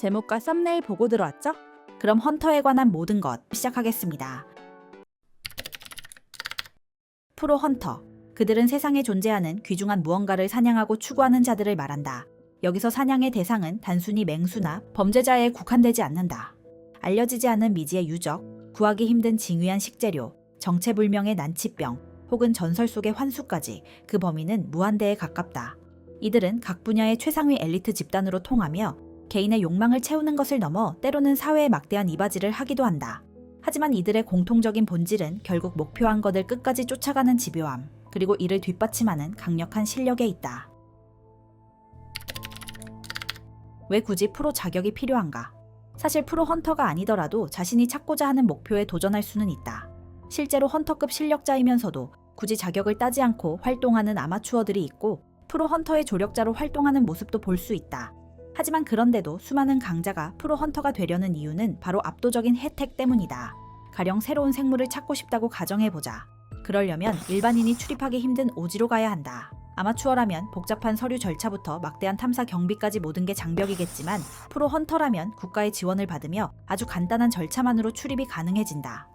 제목과 썸네일 보고 들어왔죠? 그럼 헌터에 관한 모든 것 시작하겠습니다. 프로 헌터. 그들은 세상에 존재하는 귀중한 무언가를 사냥하고 추구하는 자들을 말한다. 여기서 사냥의 대상은 단순히 맹수나 범죄자에 국한되지 않는다. 알려지지 않은 미지의 유적, 구하기 힘든 징후한 식재료, 정체불명의 난치병, 혹은 전설 속의 환수까지 그 범위는 무한대에 가깝다. 이들은 각 분야의 최상위 엘리트 집단으로 통하며 개인의 욕망을 채우는 것을 넘어 때로는 사회에 막대한 이바지를 하기도 한다. 하지만 이들의 공통적인 본질은 결국 목표한 것을 끝까지 쫓아가는 집요함, 그리고 이를 뒷받침하는 강력한 실력에 있다. 왜 굳이 프로 자격이 필요한가? 사실 프로 헌터가 아니더라도 자신이 찾고자 하는 목표에 도전할 수는 있다. 실제로 헌터급 실력자이면서도 굳이 자격을 따지 않고 활동하는 아마추어들이 있고 프로 헌터의 조력자로 활동하는 모습도 볼 수 있다. 하지만 그런데도 수많은 강자가 프로 헌터가 되려는 이유는 바로 압도적인 혜택 때문이다. 가령 새로운 생물을 찾고 싶다고 가정해보자. 그러려면 일반인이 출입하기 힘든 오지로 가야 한다. 아마추어라면 복잡한 서류 절차부터 막대한 탐사 경비까지 모든 게 장벽이겠지만 프로 헌터라면 국가의 지원을 받으며 아주 간단한 절차만으로 출입이 가능해진다.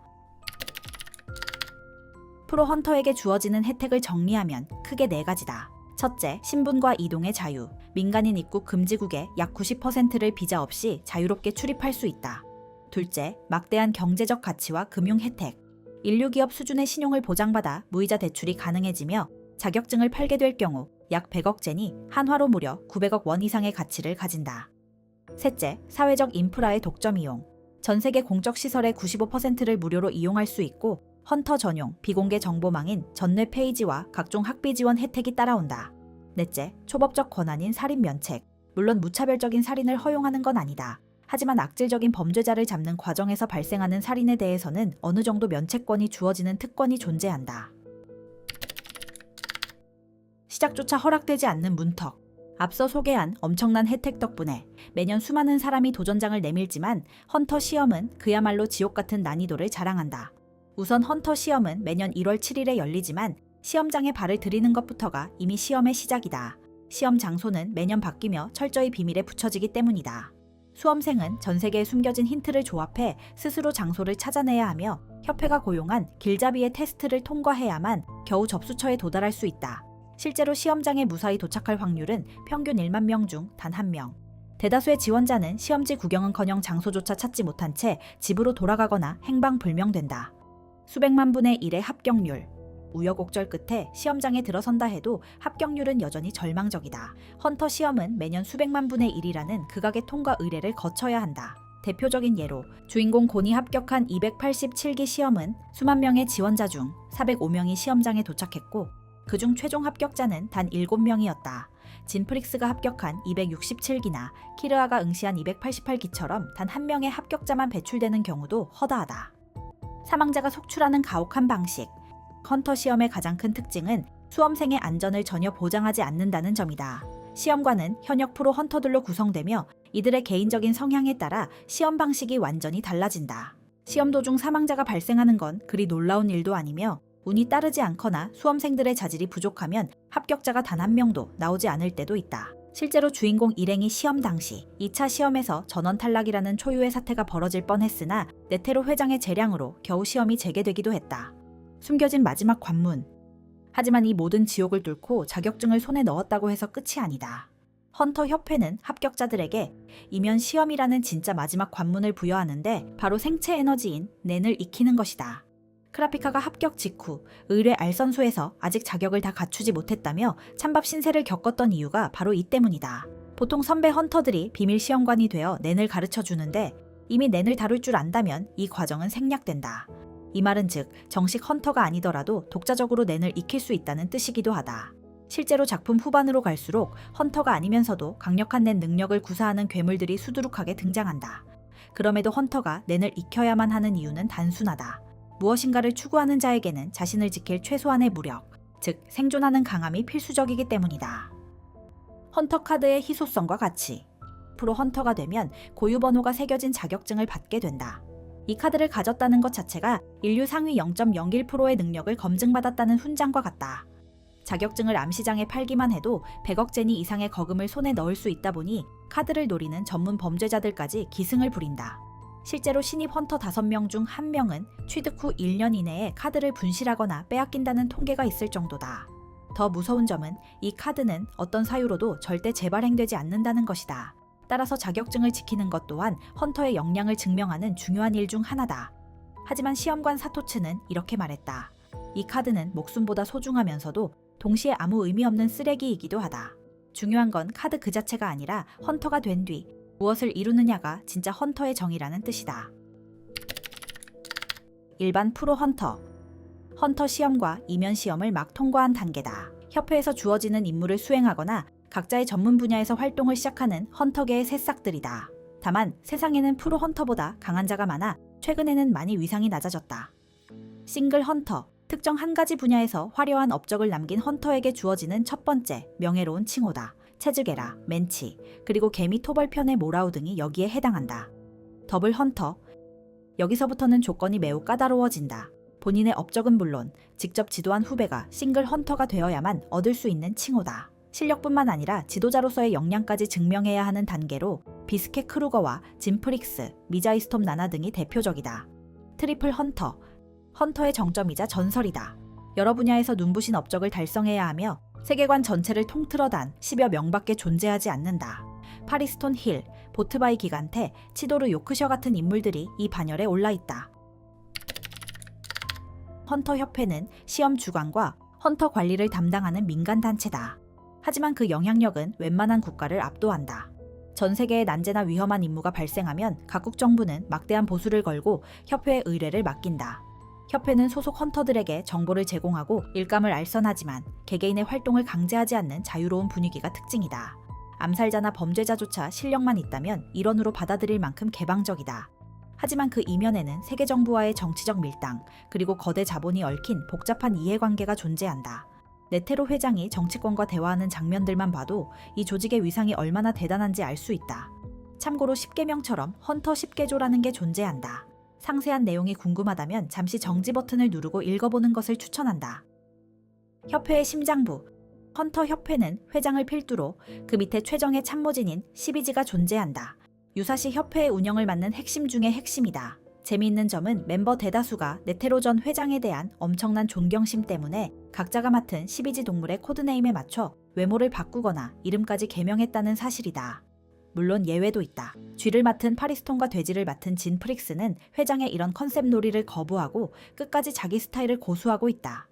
프로 헌터에게 주어지는 혜택을 정리하면 크게 4가지다. 첫째, 신분과 이동의 자유. 민간인 입국 금지국의 약 90%를 비자 없이 자유롭게 출입할 수 있다. 둘째, 막대한 경제적 가치와 금융 혜택. 인류기업 수준의 신용을 보장받아 무이자 대출이 가능해지며 자격증을 팔게 될 경우 약 100억 젠이 한화로 무려 900억 원 이상의 가치를 가진다. 셋째, 사회적 인프라의 독점 이용. 전 세계 공적 시설의 95%를 무료로 이용할 수 있고 헌터 전용 비공개 정보망인 전뇌 페이지와 각종 학비 지원 혜택이 따라온다. 넷째, 초법적 권한인 살인 면책. 물론 무차별적인 살인을 허용하는 건 아니다. 하지만 악질적인 범죄자를 잡는 과정에서 발생하는 살인에 대해서는 어느 정도 면책권이 주어지는 특권이 존재한다. 시작조차 허락되지 않는 문턱. 앞서 소개한 엄청난 혜택 덕분에 매년 수많은 사람이 도전장을 내밀지만 헌터 시험은 그야말로 지옥 같은 난이도를 자랑한다. 우선 헌터 시험은 매년 1월 7일에 열리지만 시험장에 발을 들이는 것부터가 이미 시험의 시작이다. 시험 장소는 매년 바뀌며 철저히 비밀에 붙여지기 때문이다. 수험생은 전 세계에 숨겨진 힌트를 조합해 스스로 장소를 찾아내야 하며 협회가 고용한 길잡이의 테스트를 통과해야만 겨우 접수처에 도달할 수 있다. 실제로 시험장에 무사히 도착할 확률은 평균 1만 명 중 단 1명. 대다수의 지원자는 시험지 구경은커녕 장소조차 찾지 못한 채 집으로 돌아가거나 행방불명된다. 수백만 분의 1의 합격률. 우여곡절 끝에 시험장에 들어선다 해도 합격률은 여전히 절망적이다. 헌터 시험은 매년 수백만 분의 1이라는 극악의 통과 의례를 거쳐야 한다. 대표적인 예로 주인공 곤이 합격한 287기 시험은 수만 명의 지원자 중 405명이 시험장에 도착했고 그중 최종 합격자는 단 7명이었다. 진프릭스가 합격한 267기나 키르아가 응시한 288기처럼 단 1명의 합격자만 배출되는 경우도 허다하다. 사망자가 속출하는 가혹한 방식. 헌터 시험의 가장 큰 특징은 수험생의 안전을 전혀 보장하지 않는다는 점이다. 시험관은 현역 프로 헌터들로 구성되며 이들의 개인적인 성향에 따라 시험 방식이 완전히 달라진다. 시험 도중 사망자가 발생하는 건 그리 놀라운 일도 아니며 운이 따르지 않거나 수험생들의 자질이 부족하면 합격자가 단 1명도 나오지 않을 때도 있다. 실제로 주인공 일행이 시험 당시 2차 시험에서 전원 탈락이라는 초유의 사태가 벌어질 뻔했으나 네테로 회장의 재량으로 겨우 시험이 재개되기도 했다. 숨겨진 마지막 관문. 하지만 이 모든 지옥을 뚫고 자격증을 손에 넣었다고 해서 끝이 아니다. 헌터 협회는 합격자들에게 이면 시험이라는 진짜 마지막 관문을 부여하는데 바로 생체 에너지인 낸을 익히는 것이다. 크라피카가 합격 직후 의뢰 알선수에서 아직 자격을 다 갖추지 못했다며 찬밥 신세를 겪었던 이유가 바로 이 때문이다. 보통 선배 헌터들이 비밀 시험관이 되어 낸을 가르쳐 주는데 이미 낸을 다룰 줄 안다면 이 과정은 생략된다. 이 말은 즉 정식 헌터가 아니더라도 독자적으로 낸을 익힐 수 있다는 뜻이기도 하다. 실제로 작품 후반으로 갈수록 헌터가 아니면서도 강력한 낸 능력을 구사하는 괴물들이 수두룩하게 등장한다. 그럼에도 헌터가 낸을 익혀야만 하는 이유는 단순하다. 무엇인가를 추구하는 자에게는 자신을 지킬 최소한의 무력, 즉 생존하는 강함이 필수적이기 때문이다. 헌터 카드의 희소성과 가치. 프로 헌터가 되면 고유 번호가 새겨진 자격증을 받게 된다. 이 카드를 가졌다는 것 자체가 인류 상위 0.01%의 능력을 검증받았다는 훈장과 같다. 자격증을 암시장에 팔기만 해도 100억 제니 이상의 거금을 손에 넣을 수 있다 보니 카드를 노리는 전문 범죄자들까지 기승을 부린다. 실제로 신입 헌터 5명 중 1명은 취득 후 1년 이내에 카드를 분실하거나 빼앗긴다는 통계가 있을 정도다. 더 무서운 점은 이 카드는 어떤 사유로도 절대 재발행되지 않는다는 것이다. 따라서 자격증을 지키는 것 또한 헌터의 역량을 증명하는 중요한 일 중 하나다. 하지만 시험관 사토츠는 이렇게 말했다. 이 카드는 목숨보다 소중하면서도 동시에 아무 의미 없는 쓰레기이기도 하다. 중요한 건 카드 그 자체가 아니라 헌터가 된 뒤 무엇을 이루느냐가 진짜 헌터의 정의라는 뜻이다. 일반 프로 헌터. 헌터 시험과 이면 시험을 막 통과한 단계다. 협회에서 주어지는 임무를 수행하거나 각자의 전문 분야에서 활동을 시작하는 헌터계의 새싹들이다. 다만 세상에는 프로 헌터보다 강한 자가 많아 최근에는 많이 위상이 낮아졌다. 싱글 헌터. 특정 한 가지 분야에서 화려한 업적을 남긴 헌터에게 주어지는 첫 번째 명예로운 칭호다. 체즈게라, 멘치, 그리고 개미 토벌편의 모라우 등이 여기에 해당한다. 더블 헌터. 여기서부터는 조건이 매우 까다로워진다. 본인의 업적은 물론 직접 지도한 후배가 싱글 헌터가 되어야만 얻을 수 있는 칭호다. 실력뿐만 아니라 지도자로서의 역량까지 증명해야 하는 단계로 비스케 크루거와 짐 프릭스, 미자이스톰 나나 등이 대표적이다. 트리플 헌터. 헌터의 정점이자 전설이다. 여러 분야에서 눈부신 업적을 달성해야 하며 세계관 전체를 통틀어 단 10여 명밖에 존재하지 않는다. 파리스톤 힐, 보트바이 기간테, 치도르 요크셔 같은 인물들이 이 반열에 올라있다. 헌터 협회는 시험 주관과 헌터 관리를 담당하는 민간단체다. 하지만 그 영향력은 웬만한 국가를 압도한다. 전 세계에 난제나 위험한 임무가 발생하면 각국 정부는 막대한 보수를 걸고 협회에 의뢰를 맡긴다. 협회는 소속 헌터들에게 정보를 제공하고 일감을 알선하지만 개개인의 활동을 강제하지 않는 자유로운 분위기가 특징이다. 암살자나 범죄자조차 실력만 있다면 일원으로 받아들일 만큼 개방적이다. 하지만 그 이면에는 세계 정부와의 정치적 밀당, 그리고 거대 자본이 얽힌 복잡한 이해관계가 존재한다. 네테로 회장이 정치권과 대화하는 장면들만 봐도 이 조직의 위상이 얼마나 대단한지 알 수 있다. 참고로 10계명처럼 헌터 10계조라는 게 존재한다. 상세한 내용이 궁금하다면 잠시 정지 버튼을 누르고 읽어보는 것을 추천한다. 협회의 심장부. 헌터 협회는 회장을 필두로 그 밑에 최정예 참모진인 12지가 존재한다. 유사시 협회의 운영을 맡는 핵심 중의 핵심이다. 재미있는 점은 멤버 대다수가 네테로 전 회장에 대한 엄청난 존경심 때문에 각자가 맡은 12지 동물의 코드네임에 맞춰 외모를 바꾸거나 이름까지 개명했다는 사실이다. 물론 예외도 있다. 쥐를 맡은 파리스톤과 돼지를 맡은 진 프릭스는 회장의 이런 컨셉 놀이를 거부하고 끝까지 자기 스타일을 고수하고 있다.